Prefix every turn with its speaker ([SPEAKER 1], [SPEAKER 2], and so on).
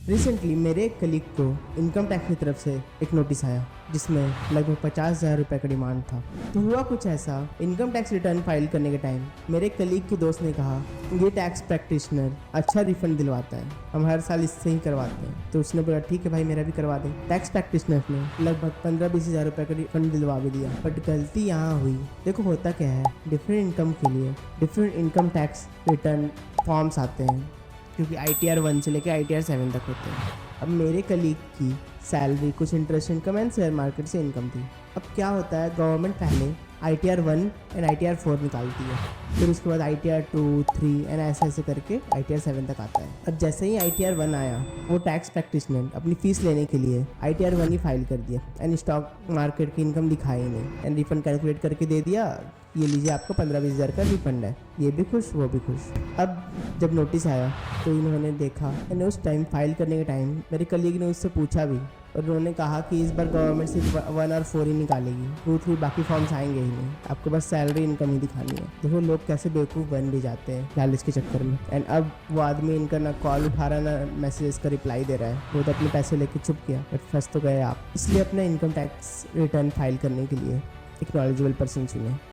[SPEAKER 1] Recently मेरे एक colleague को इनकम टैक्स की तरफ से एक नोटिस आया जिसमें लगभग 50,000 रुपये का डिमांड था। तो हुआ कुछ ऐसा, इनकम टैक्स रिटर्न फाइल करने के टाइम मेरे कलीग के दोस्त ने कहा ये टैक्स प्रैक्टिशनर अच्छा रिफंड दिलवाता है, हम हर साल इससे ही करवाते हैं। तो उसने बोला ठीक है भाई, मेरा भी करवा दे। टैक्स प्रैक्टिशनर ने लगभग 15-20 हज़ार रुपये का रिफंड दिलवा भी दिया। बट गलती यहाँ हुई, देखो होता क्या है, डिफरेंट इनकम के लिए different income tax return forms आते हैं, क्योंकि ITR 1 से लेकर ITR 7 तक होते हैं। अब मेरे कलीग की सैलरी कुछ interest income and share market से इनकम थी। अब क्या होता है, गवर्नमेंट पहले ITR 1 एंड ITR 4 निकालती है, फिर उसके बाद ITR 2, 3 एंड ऐसे ऐसे करके ITR 7 तक आता है। अब जैसे ही ITR 1 आया, वो टैक्स प्रैक्टिशनर अपनी फीस लेने के लिए ITR 1 ही फाइल कर दिया एंड स्टॉक मार्केट की इनकम दिखाई नहीं एंड रिफंड कैलकुलेट करके दे दिया, ये लीजिए आपको 15-20 हज़ार का रिफंड है। ये भी खुश, वो भी खुश। अब जब नोटिस आया तो इन्होंने देखा एंड उस टाइम फाइल करने के टाइम मेरे कलीग ने उससे पूछा भी, और उन्होंने कहा कि इस बार गवर्नमेंट सिर्फ 1 और 4 ही निकालेगी, 2, 3 बाकी फॉर्म्स आएंगे ही नहीं, आपको बस सैलरी इनकम ही दिखानी है। देखो लोग कैसे बेवकूफ़ बन भी जाते हैं लालच के चक्कर में। एंड अब वो आदमी इनका ना कॉल उठा रहा ना मैसेज का रिप्लाई दे रहा है, वो तो अपने पैसे लेके चुप किया, बट फंस तो गए आप। इसलिए अपना इनकम टैक्स रिटर्न फाइल करने के लिए एक नॉलेजेबल पर्सन चुने।